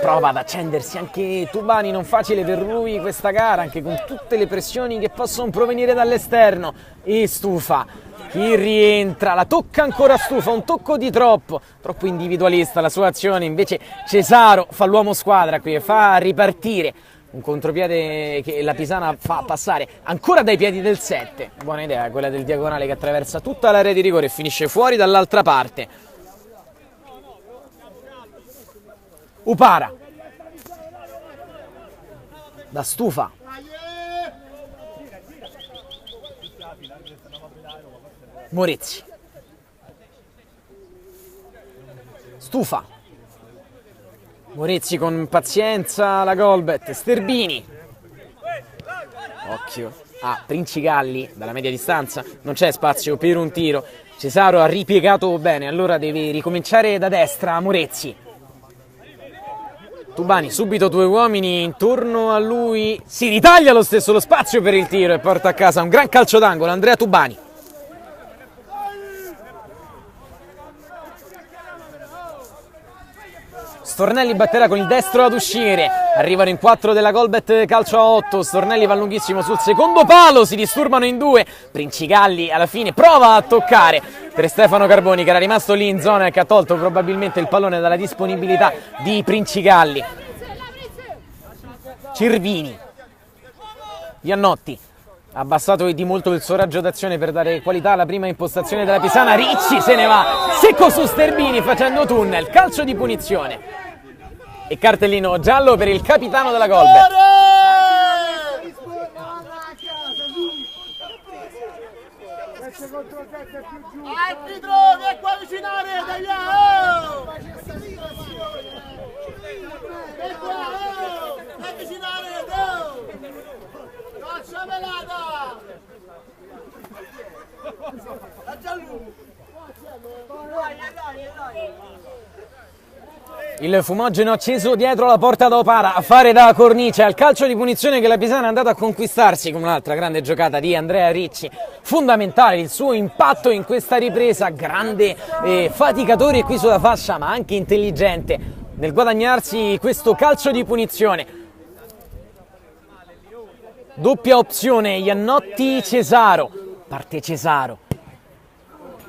prova ad accendersi anche Tubani, non facile per lui questa gara, anche con tutte le pressioni che possono provenire dall'esterno. E Stufa chi rientra, la tocca ancora Stufa, un tocco di troppo individualista la sua azione, invece Cesaro fa l'uomo squadra qui e fa ripartire un contropiede che la Pisana fa passare ancora dai piedi del 7, buona idea quella del diagonale che attraversa tutta l'area di rigore e finisce fuori dall'altra parte. Upara da Stufa, Morezzi, Stufa, Morezzi con pazienza la Colbert, Sterbini, occhio a Princigalli dalla media distanza, non c'è spazio per un tiro, Cesaro ha ripiegato bene, allora deve ricominciare da destra Morezzi. Tubani, subito due uomini intorno a lui, si ritaglia lo stesso lo spazio per il tiro e porta a casa un gran calcio d'angolo Andrea Tubani. Stornelli batterà con il destro ad uscire, arrivano in 4 della Colbert, calcio a 8, Stornelli va lunghissimo sul secondo palo, si disturbano in 2, Princigalli alla fine prova a toccare per Stefano Carboni che era rimasto lì in zona e che ha tolto probabilmente il pallone dalla disponibilità di Princigalli. Cervini, Iannotti ha abbassato di molto il suo raggio d'azione per dare qualità alla prima impostazione della Pisana, Ricci se ne va secco su Sterbini facendo tunnel, calcio di punizione e cartellino giallo per il capitano della Colbert. Arbitro, vieni qua vicino alla rete, vieni qua, vieni vicino alla rete, calcia velata, la giallo, dai. Il fumogeno acceso dietro la porta da Opara a fare da cornice al calcio di punizione che la Pisana è andata a conquistarsi con un'altra grande giocata di Andrea Ricci, fondamentale il suo impatto in questa ripresa, grande faticatore qui sulla fascia ma anche intelligente nel guadagnarsi questo calcio di punizione. Doppia opzione Iannotti Cesaro, parte Cesaro.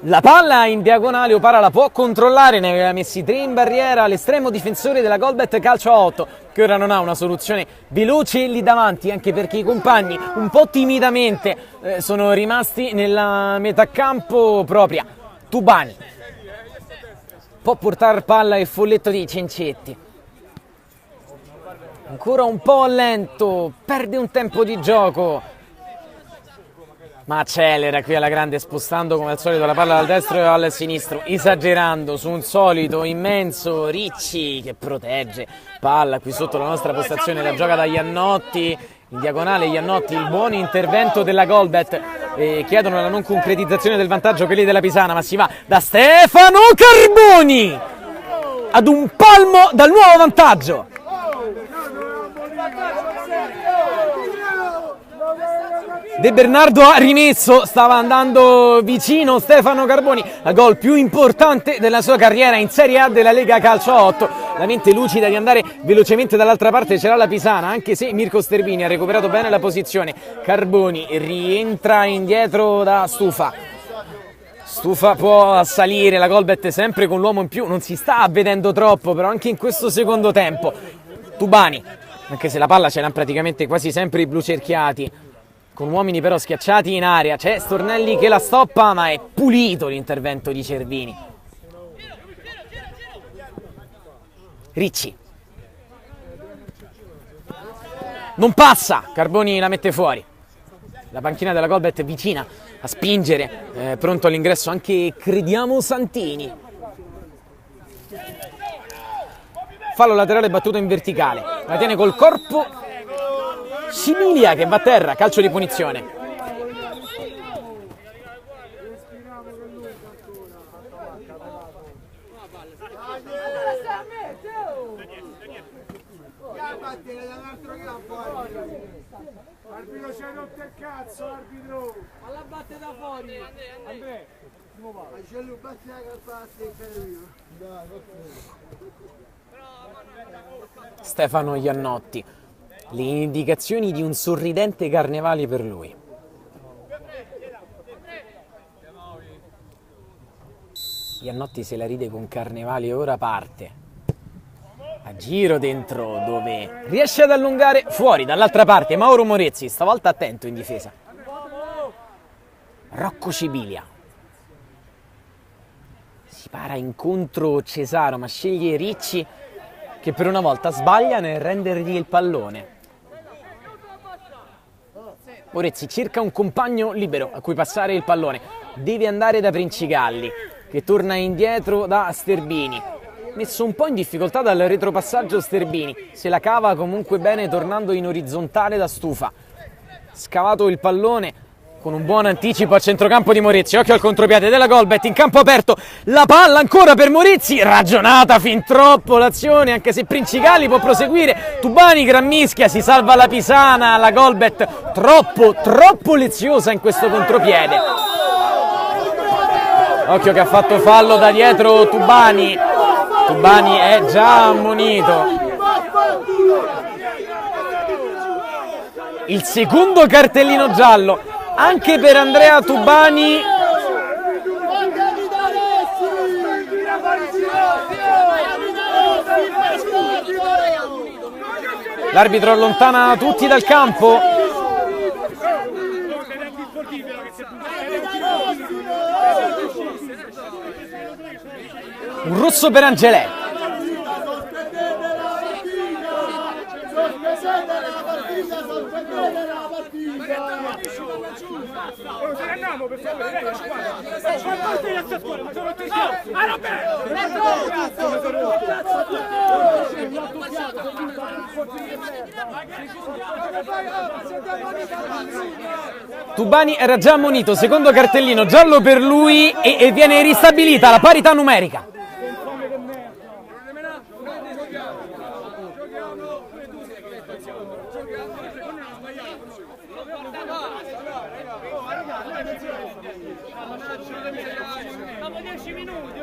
La palla in diagonale, Opara la può controllare, ne aveva messi 3 in barriera l'estremo difensore della Colbert, calcio a 8, che ora non ha una soluzione veloce lì davanti, anche perché i compagni un po' timidamente sono rimasti nella metà campo propria. Tubani può portare palla il folletto di Cencetti, ancora un po' lento, perde un tempo di gioco, ma accelera qui alla grande spostando come al solito la palla dal destro e al sinistro, esagerando su un solito immenso Ricci che protegge palla qui sotto la nostra postazione, la gioca da Iannotti in diagonale. Iannotti, il buon intervento della Colbert, chiedono la non concretizzazione del vantaggio quelli della Pisana, ma si va da Stefano Carboni ad un palmo dal nuovo vantaggio. De Bernardo ha rimesso, stava andando vicino Stefano Carboni al gol più importante della sua carriera in Serie A della Lega Calcio a 8. La mente lucida di andare velocemente dall'altra parte c'era la Pisana, anche se Mirko Sterbini ha recuperato bene la posizione. Carboni rientra indietro da Stufa. Stufa può salire, la Colbert sempre con l'uomo in più, non si sta avvedendo troppo però anche in questo secondo tempo. Tubani, anche se la palla ce l'hanno praticamente quasi sempre i blu cerchiati, con uomini però schiacciati in aria, c'è Stornelli che la stoppa ma è pulito l'intervento di Cervini. Ricci, Non passa, Carboni la mette fuori. La panchina della Golbet è vicina a spingere, pronto all'ingresso anche, crediamo, Santini. Fallo laterale battuto in verticale, la tiene col corpo Similia che va a terra, calcio di punizione. Arbitro c'è rotto il cazzo, arbitro! Alla batte da fuori! Andrea! Stefano Iannotti, le indicazioni di un sorridente Carnevali per lui. Iannotti se la ride con Carnevali e ora parte. A giro dentro dove riesce ad allungare fuori dall'altra parte Mauro Morezzi, stavolta attento in difesa. Rocco Cibilia. Si para incontro Cesaro ma sceglie Ricci che per una volta sbaglia nel rendergli il pallone. Morezzi cerca un compagno libero a cui passare il pallone. Deve andare da Princigalli che torna indietro da Sterbini. Messo un po' in difficoltà dal retropassaggio Sterbini. Se la cava comunque bene tornando in orizzontale da Stufa. Scavato il pallone con un buon anticipo a centrocampo di Morezzi. Occhio al contropiede della Golbet in campo aperto. La palla ancora per Morezzi. Ragionata fin troppo l'azione, anche se Princigalli può proseguire. Tubani, gran mischia, si salva la Pisana. La Golbet troppo leziosa in questo contropiede. Occhio che ha fatto fallo da dietro Tubani. Tubani è già ammonito. Il secondo cartellino giallo anche per Andrea Tubani. L'arbitro allontana tutti dal campo. Un rosso per Angelè. Tubani era già ammonito, secondo cartellino giallo per lui e viene ristabilita la parità numerica. Dopo 10 minuti!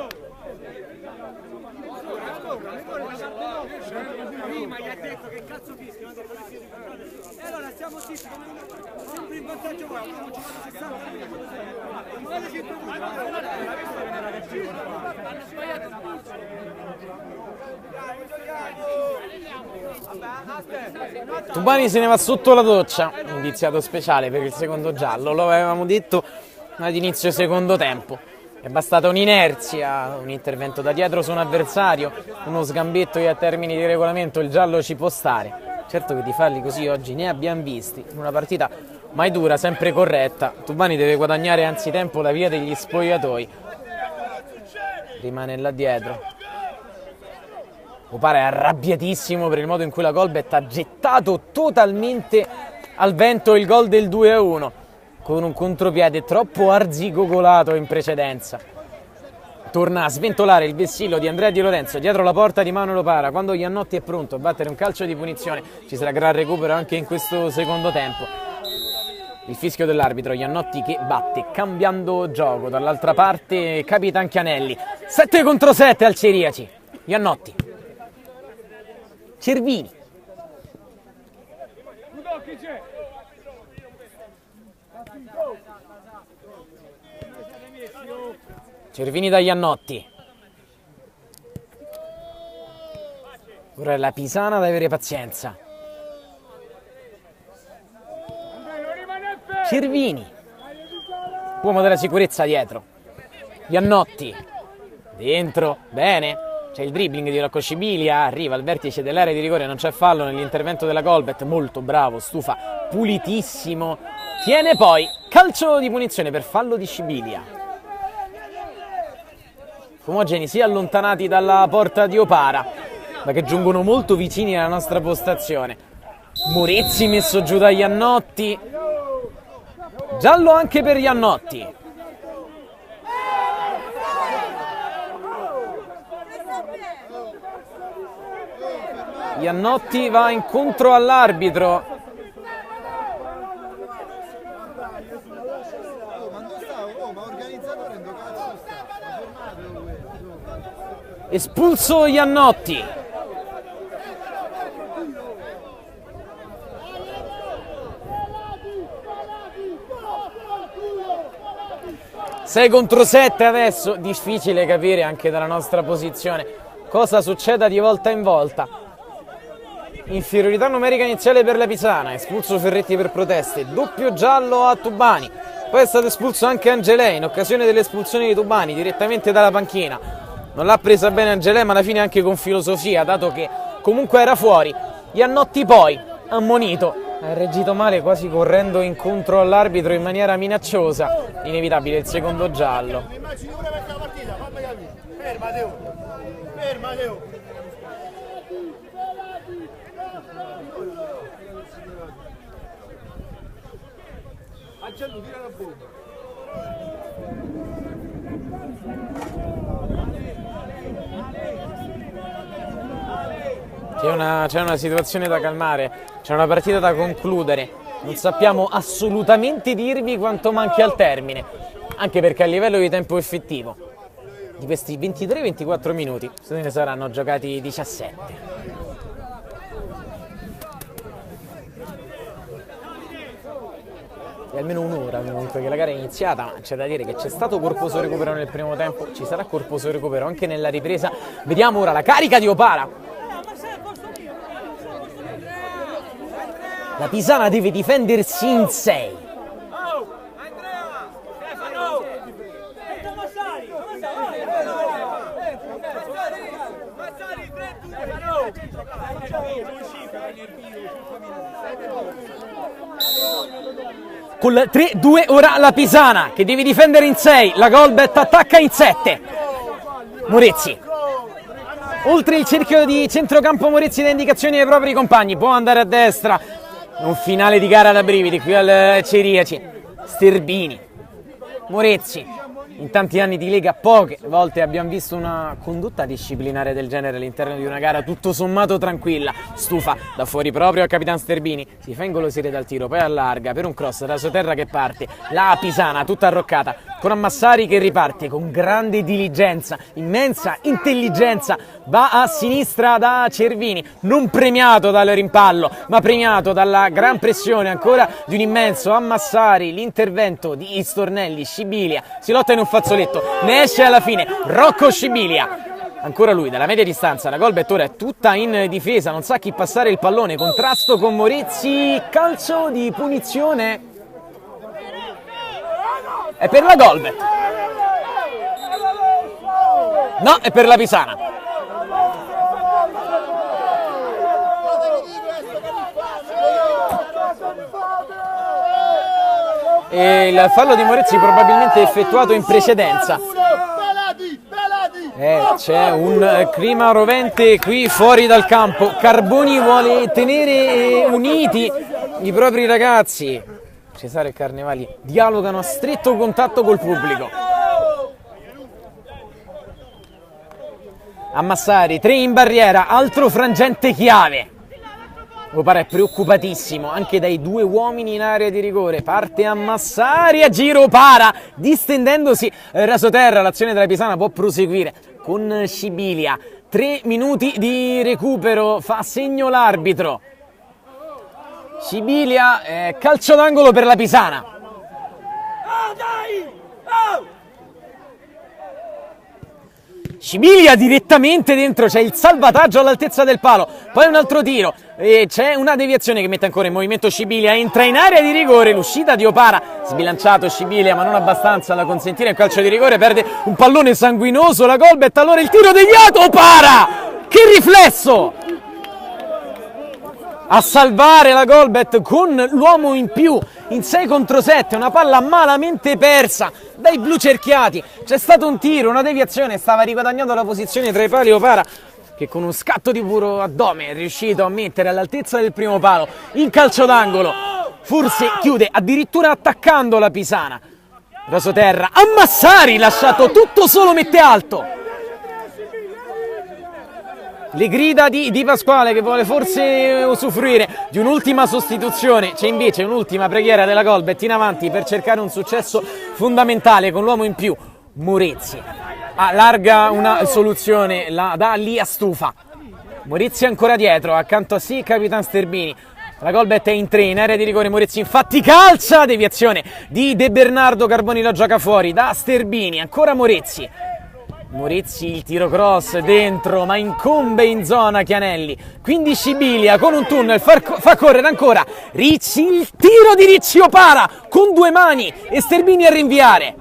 Prima gli ha detto che cazzo fischio, e allora stiamo zitti, sempre in vantaggio qua, abbiamo giocato 60 Tubani se ne va sotto la doccia, indiziato speciale per il secondo giallo, lo avevamo detto ad inizio secondo tempo. È bastata un'inerzia, un intervento da dietro su un avversario, uno sgambetto e a termini di regolamento il giallo ci può stare. Certo che di falli così oggi ne abbiamo visti, in una partita mai dura, sempre corretta. Tubani deve guadagnare anzitempo la via degli spogliatoi. Rimane là dietro. Opara è arrabbiatissimo per il modo in cui la Golbet ha gettato totalmente al vento il gol del 2-1 con un contropiede troppo arzigogolato in precedenza. Torna a sventolare il vessillo di Andrea Di Lorenzo dietro la porta di Manuel Opara. Quando Iannotti è pronto a battere un calcio di punizione ci sarà gran recupero anche in questo secondo tempo. Il fischio dell'arbitro, Iannotti che batte cambiando gioco. Dall'altra parte Capitan Chianelli, 7 contro 7 al Ceriaci. Iannotti, Cervini, Cervini da Iannotti. Ora è la Pisana da avere pazienza. Cervini, uomo della sicurezza dietro. Iannotti, dentro, bene. C'è il dribbling di Rocco Scibilia, arriva al vertice dell'area di rigore, non c'è fallo nell'intervento della Golbet, molto bravo, Stufa, pulitissimo, tiene poi calcio di punizione per fallo di Scibilia. Fumogeni si allontanati dalla porta di Opara, ma che giungono molto vicini alla nostra postazione. Morizzi messo giù da Iannotti, giallo anche per Iannotti. Iannotti va incontro all'arbitro. Espulso Iannotti. Sei contro 7 adesso, difficile capire anche dalla nostra posizione cosa succeda di volta in volta. Inferiorità numerica iniziale per la Pisana, espulso Ferretti per proteste, doppio giallo a Tubani, poi è stato espulso anche Angelè in occasione dell'espulsione di Tubani direttamente dalla panchina. Non l'ha presa bene Angelè, ma alla fine anche con filosofia, dato che comunque era fuori. Iannotti poi, ammonito, ha reagito male quasi correndo incontro all'arbitro in maniera minacciosa, inevitabile il secondo giallo. Immagini pure per la partita, fammi capire. Fermate, fermate. Angelo, tira la bomba. C'è una situazione da calmare, c'è una partita da concludere, non sappiamo assolutamente dirvi quanto manchi al termine, anche perché a livello di tempo effettivo di questi 23-24 minuti se ne saranno giocati 17. È almeno un'ora comunque che la gara è iniziata, ma c'è da dire che c'è stato corposo recupero nel primo tempo, ci sarà corposo recupero anche nella ripresa. Vediamo ora la carica di Opara. La Pisana deve difendersi in 6. Col 3-2 ora la Pisana che deve difendere in 6, la Golbet attacca in 7. Morizzi. Oltre il cerchio di centrocampo Morizzi dà indicazioni ai propri compagni, può andare a destra. Un finale di gara da brividi qui al Ceriaci. Sterbini. Morizzi. In tanti anni di Lega poche volte abbiamo visto una condotta disciplinare del genere all'interno di una gara tutto sommato tranquilla. Stufa da fuori proprio a Capitan Sterbini, si fa ingolosire dal tiro, poi allarga per un cross da sotterra che parte. La Pisana tutta arroccata con Ammassari che riparte con grande diligenza, immensa intelligenza, va a sinistra da Cervini, non premiato dal rimpallo ma premiato dalla gran pressione ancora di un immenso Ammassari. L'intervento di Stornelli, Scibilia, si lotta in un fazzoletto, ne esce alla fine Rocco Scibilia, ancora lui dalla media distanza. La Golbet ora è tutta in difesa, non sa chi passare il pallone, contrasto con Morizzi, calcio di punizione è per la Golbet, no, è per la Pisana. E il fallo di Morizzi probabilmente effettuato in precedenza. C'è un clima rovente qui fuori dal campo. Carboni vuole tenere uniti i propri ragazzi. Cesare e Carnevali dialogano a stretto contatto col pubblico. Ammassari, 3 in barriera, altro frangente chiave. Opara è preoccupatissimo anche dai 2 uomini in area di rigore. Parte Ammassari, a giro Opara, distendendosi rasoterra. L'azione della Pisana può proseguire con Scibilia. 3 minuti di recupero, fa segno l'arbitro. Scibilia, calcio d'angolo per la Pisana. Scibilia direttamente dentro, c'è il salvataggio all'altezza del palo, poi un altro tiro, e c'è una deviazione che mette ancora in movimento Scibilia, entra in area di rigore, l'uscita di Opara, sbilanciato Scibilia ma non abbastanza da consentire il calcio di rigore, perde un pallone sanguinoso la Golbet, allora il tiro deviato, Opara! Che riflesso! A salvare la Golbet con l'uomo in più in 6 contro 7, una palla malamente persa dai blu cerchiati. C'è stato un tiro, una deviazione, stava riguadagnando la posizione tra i pali Opara, che con un scatto di puro addome è riuscito a mettere all'altezza del primo palo in calcio d'angolo. Forse chiude addirittura attaccando la Pisana. Rasoterra, Ammassari lasciato tutto solo, mette alto. Le grida di Pasquale che vuole forse usufruire di un'ultima sostituzione, c'è invece un'ultima preghiera della Golbet in avanti per cercare un successo fondamentale con l'uomo in più. Morezzi allarga una soluzione, la dà lì a Stufa. Morezzi ancora dietro, accanto a sì Capitan Sterbini. La Golbet è in 3 in area di rigore, Morezzi infatti calcia, deviazione di De Bernardo, Carboni la gioca fuori da Sterbini, ancora Morezzi. Morezzi il tiro cross dentro, ma incombe in zona Chianelli, quindi Scibilia con un tunnel fa correre ancora Ricci, il tiro di Ricci, Opara con 2 mani e Sterbini a rinviare.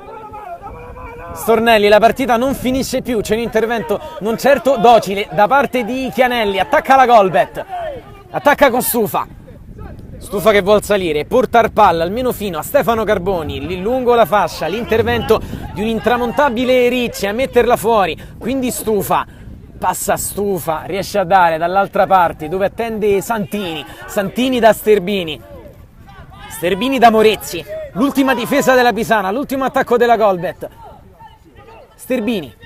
Stornelli, la partita non finisce più, c'è un intervento non certo docile da parte di Chianelli, attacca la Golbet, attacca con Stufa. Stufa che vuol salire, portar palla almeno fino a Stefano Carboni, lì lungo la fascia, l'intervento di un intramontabile Ricci a metterla fuori, quindi Stufa, passa Stufa, riesce a dare dall'altra parte dove attende Santini, Santini da Sterbini, Sterbini da Morezzi, l'ultima difesa della Pisana, l'ultimo attacco della Golbet, Sterbini.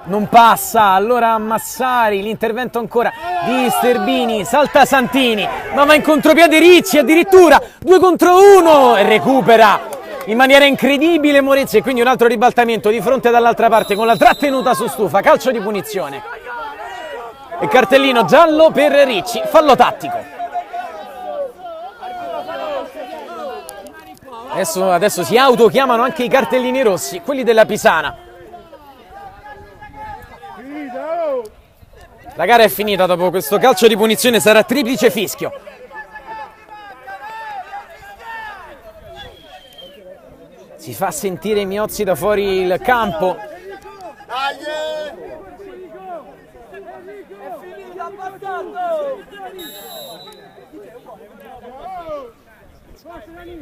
Non passa, allora Massari, l'intervento ancora di Sterbini, salta Santini, ma va in contropiede Ricci, addirittura 2 contro 1 e recupera in maniera incredibile Morezzi e quindi un altro ribaltamento di fronte dall'altra parte con la trattenuta su Stufa, calcio di punizione. E cartellino giallo per Ricci, fallo tattico. Adesso si autochiamano anche i cartellini rossi, quelli della Pisana. La gara è finita dopo questo calcio di punizione, sarà triplice fischio. Si fa sentire Miozzi da fuori il campo.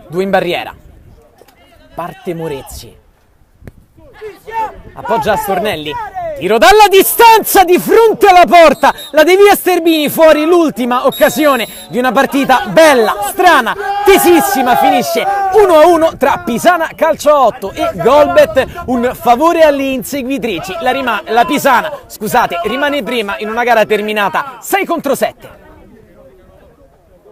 Due in barriera. Parte Morezzi. Appoggia a Stornelli. Tiro dalla distanza di fronte alla porta, la devia Sterbini, fuori l'ultima occasione di una partita bella, strana, tesissima, finisce 1-1 tra Pisana Calcio 8 e Golbet, un favore alle inseguitrici, la Pisana, scusate, rimane prima in una gara terminata 6 contro 7.